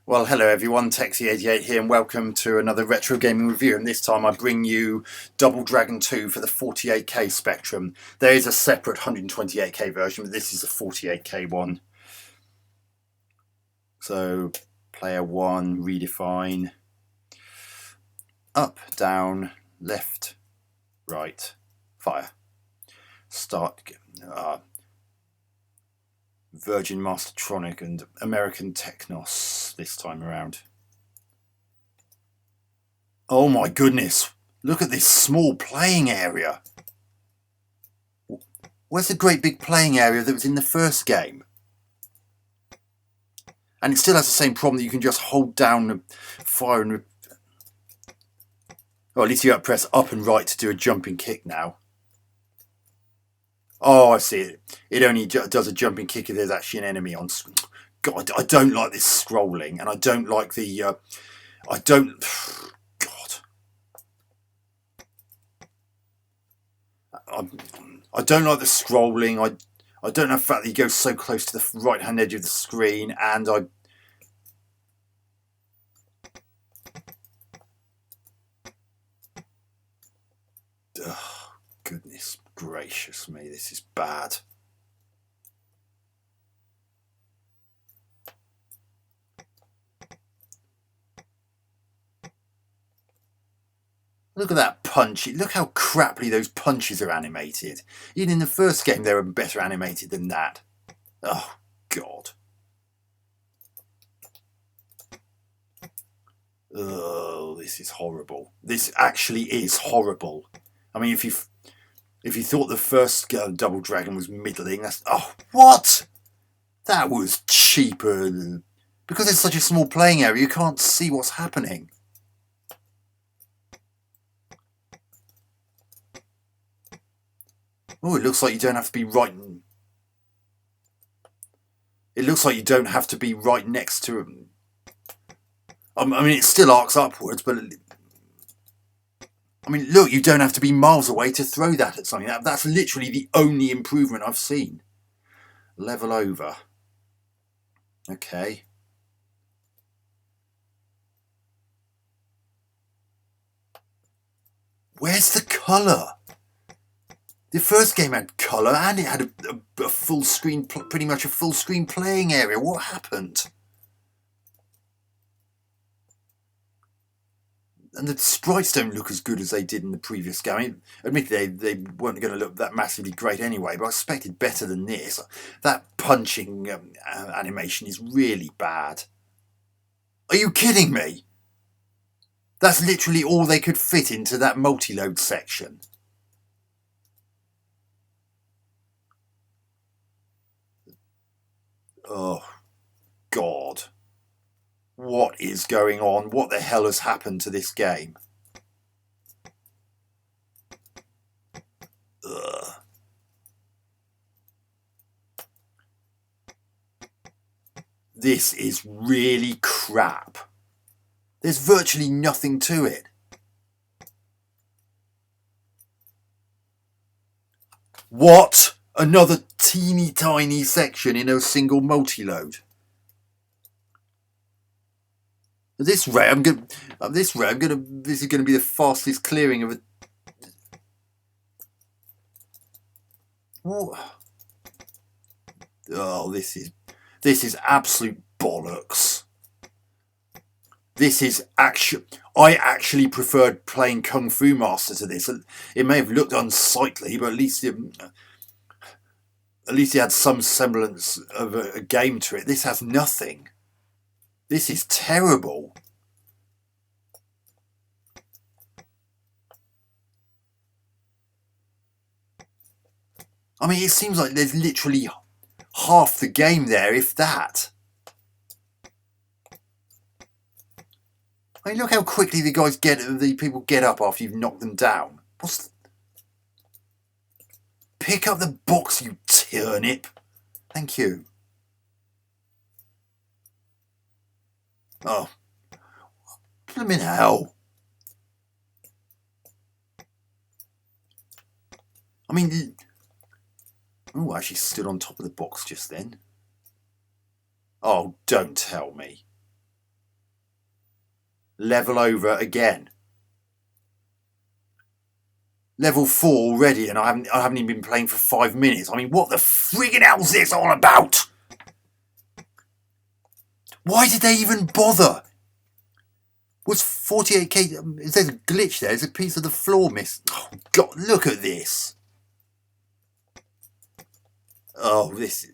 Well, hello everyone, Texie88 here, and welcome to another retro gaming review. And this time I bring you Double Dragon 2 for the 48K Spectrum. There is a separate 128K version, but this is the 48K one. So, player 1, redefine, up, down, left, right, fire. Start. Virgin Mastertronic and American Technos this time around. Oh my goodness, look at this small playing area. Where's the great big playing area that was in the first game? And it still has the same problem that you can just hold down the fire and... Or at least you have to press up and right to do a jumping kick now. Oh, I see it. It only does a jumping kick if there's actually an enemy on screen. God, I don't like this scrolling, and I don't like the... I don't... God. I don't like the scrolling. I don't know the fact that he goes so close to the right-hand edge of the screen, and oh, goodness gracious me, this is bad. Look at that punch. Look how crappily those punches are animated. Even in the first game they were better animated than that. Oh, God. Oh, this is horrible. This actually is horrible. I mean, if you thought the first Double Dragon was middling, that's... Oh, what? That was cheaper. Because it's such a small playing area, you can't see what's happening. Oh, it looks like you don't have to be right... It looks like you don't have to be right next to him. I mean, it still arcs upwards, but... I mean, look, you don't have to be miles away to throw that at something. That's literally the only improvement I've seen. Level over. Okay. Where's the colour? The first game had colour and it had a full screen, pretty much a full screen playing area. What happened? And the sprites don't look as good as they did in the previous game. I mean, admittedly, they weren't going to look that massively great anyway, but I expected better than this. That punching animation is really bad. Are you kidding me? That's literally all they could fit into that multi-load section. Oh, God. What is going on? What the hell has happened to this game? Ugh. This is really crap. There's virtually nothing to it. What? Another teeny tiny section in a single multi-load. This is going to be the fastest clearing of a... Oh, this is absolute bollocks. This is actually... I actually preferred playing Kung Fu Master to this. It may have looked unsightly, but at least it had some semblance of a game to it. This has nothing. This is terrible. I mean, it seems like there's literally half the game there, if that. I mean, look how quickly the people get up after you've knocked them down. Pick up the box, you turnip. Thank you. Oh. Put them in hell. I mean... Oh, I actually stood on top of the box just then. Oh, don't tell me. Level over again. Level 4 already, and I haven't even been playing for 5 minutes. I mean, what the friggin' hell's this all about? Why did they even bother? Was 48k... There's a glitch there. There's a piece of the floor missing. Oh, God, look at this. Oh, this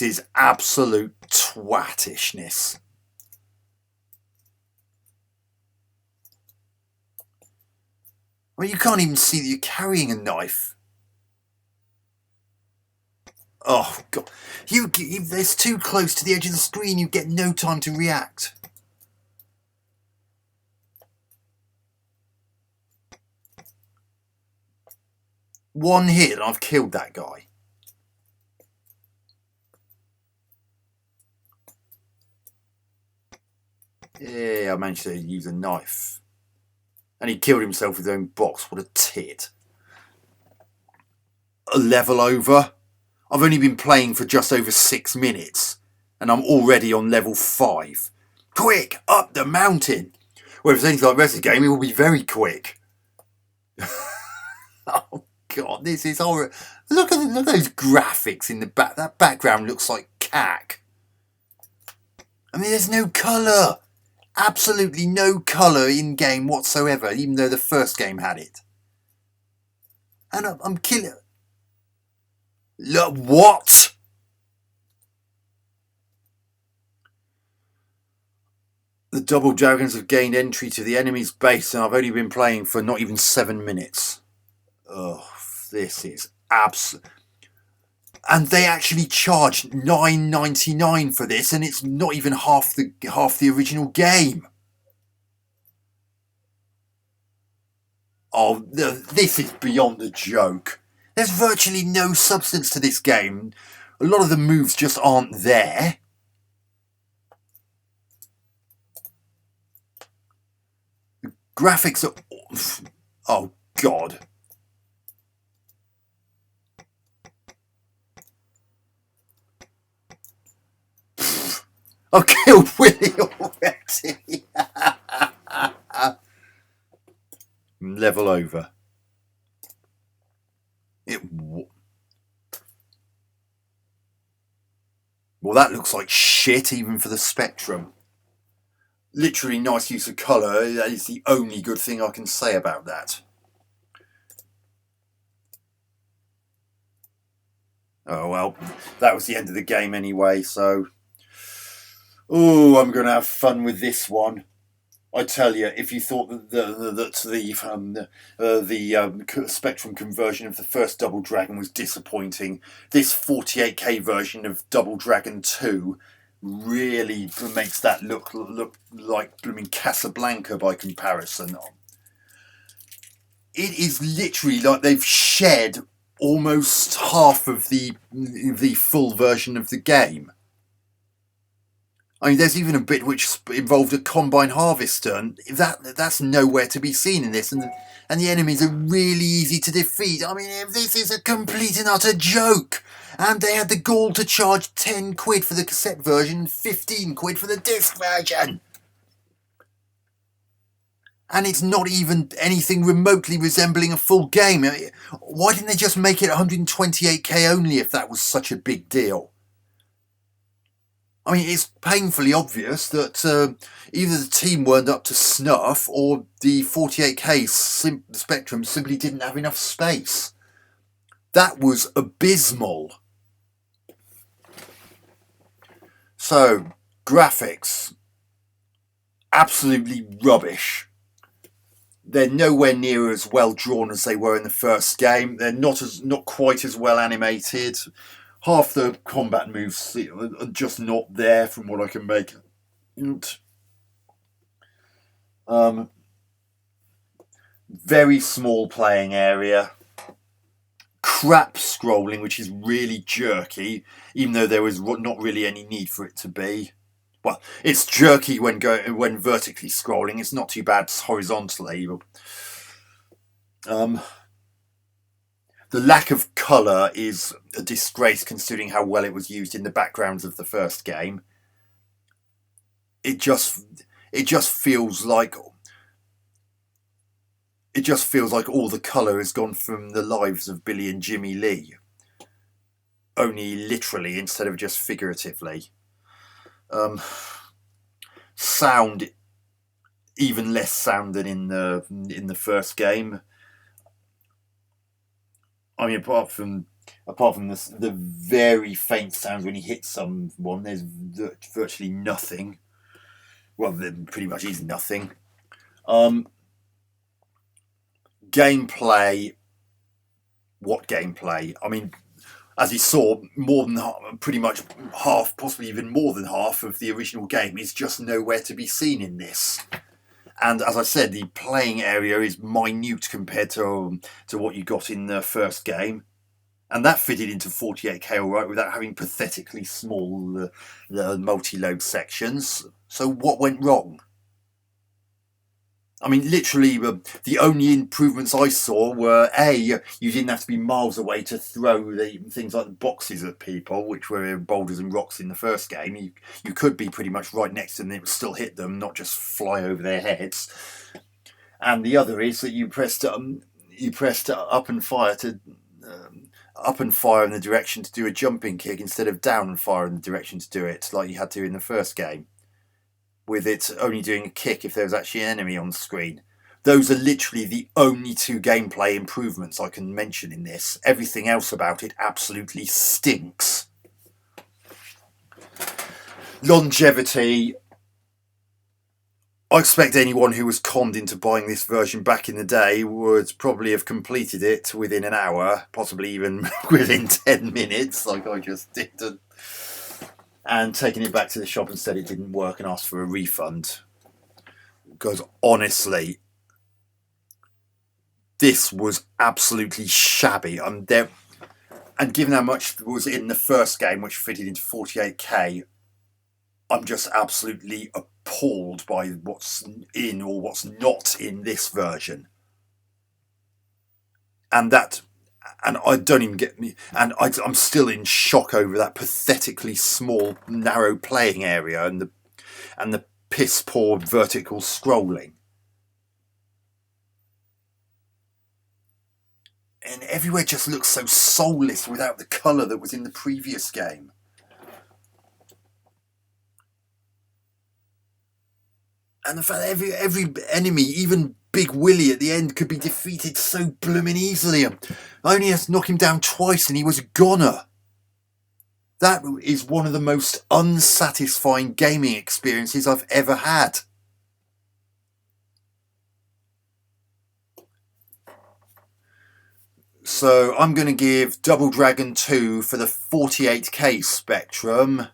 is absolute twattishness. I mean, you can't even see that you're carrying a knife. Oh, God. It's too close to the edge of the screen. You get no time to react. One hit and I've killed that guy. Yeah, I managed to use a knife. And he killed himself with his own box. What a tit. A level over. I've only been playing for just over 6 minutes. And I'm already on level 5. Quick, up the mountain. Well, if it's anything like the rest of the game, it will be very quick. Oh, God, this is horrible. Look at those graphics in the back. That background looks like cack. I mean, there's no colour. Absolutely no colour in game whatsoever, even though the first game had it. And I'm killing. Look, what? The double dragons have gained entry to the enemy's base, and I've only been playing for not even 7 minutes. Oh, this is absolute. And they actually charge $9.99 for this, and it's not even half the original game. Oh, this is beyond a joke. There's virtually no substance to this game. A lot of the moves just aren't there. The graphics are... Oh, God. I've killed Willie already. Level over. Well, that looks like shit even for the Spectrum. Literally nice use of colour. That is the only good thing I can say about that. Oh, well, that was the end of the game anyway, so... Oh, I'm going to have fun with this one. I tell you, if you thought that the Spectrum conversion of the first Double Dragon was disappointing, this 48k version of Double Dragon 2 really makes that look like blooming Casablanca by comparison. It is literally like they've shed almost half of the full version of the game. I mean, there's even a bit which involved a combine harvester, and that's nowhere to be seen in this, and the enemies are really easy to defeat. I mean, this is a complete and utter joke. And they had the gall to charge 10 quid for the cassette version and 15 quid for the disc version. And it's not even anything remotely resembling a full game. Why didn't they just make it 128k only if that was such a big deal? I mean, it's painfully obvious that either the team weren't up to snuff or the 48k Spectrum simply didn't have enough space. That was abysmal. So, graphics. Absolutely rubbish. They're nowhere near as well drawn as they were in the first game. They're not quite as well animated. Half the combat moves are just not there from what I can make out. Very small playing area. Crap scrolling, which is really jerky, even though there was not really any need for it to be. Well, it's jerky when vertically scrolling. It's not too bad horizontally. The lack of colour is a disgrace considering how well it was used in the backgrounds of the first game. It it just feels like all the colour has gone from the lives of Billy and Jimmy Lee, only literally instead of just figuratively. Sound, even less sound than in the first game. I mean, apart from the very faint sounds when he hits someone, there's virtually nothing. Well, there pretty much is nothing. Gameplay. What gameplay? I mean, as you saw, more than pretty much half, possibly even more than half of the original game is just nowhere to be seen in this. And as I said, the playing area is minute compared to what you got in the first game. And that fitted into 48K all right without having pathetically small multi-load sections. So what went wrong? I mean, literally, the only improvements I saw were you didn't have to be miles away to throw the things like the boxes at people, which were boulders and rocks in the first game. You could be pretty much right next to them and it would still hit them, not just fly over their heads. And the other is that you pressed up and fire to up and fire in the direction to do a jumping kick instead of down and fire in the direction to do it, like you had to in the first game, with it only doing a kick if there was actually an enemy on the screen. Those are literally the only two gameplay improvements I can mention in this. Everything else about it absolutely stinks. Longevity. I expect anyone who was conned into buying this version back in the day would probably have completed it within an hour, possibly even within 10 minutes, like I just did. And taking it back to the shop and said it didn't work and asked for a refund. Because honestly, this was absolutely shabby. And given how much was in the first game, which fitted into 48K, I'm just absolutely appalled by what's in or what's not in this version. And I don't even get me. And I'm still in shock over that pathetically small, narrow playing area and the piss poor vertical scrolling. And everywhere just looks so soulless without the colour that was in the previous game. And the fact that every enemy, even Big Willie at the end, could be defeated so blooming easily. I only had to knock him down twice and he was a goner. That is one of the most unsatisfying gaming experiences I've ever had. So I'm going to give Double Dragon 2 for the 48K Spectrum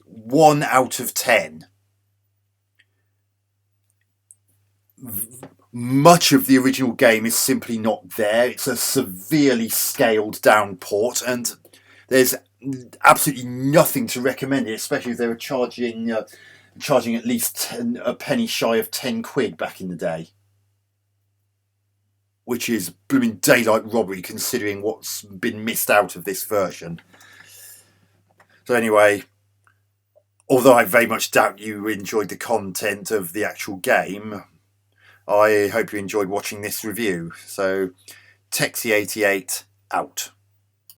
1 out of 10. Much of the original game is simply not there. It's a severely scaled down port, and there's absolutely nothing to recommend it, especially if they were charging at least a penny shy of 10 quid back in the day, which is blooming daylight robbery considering what's been missed out of this version. So anyway, although I very much doubt you enjoyed the content of the actual game, I hope you enjoyed watching this review. So, Texie88 out.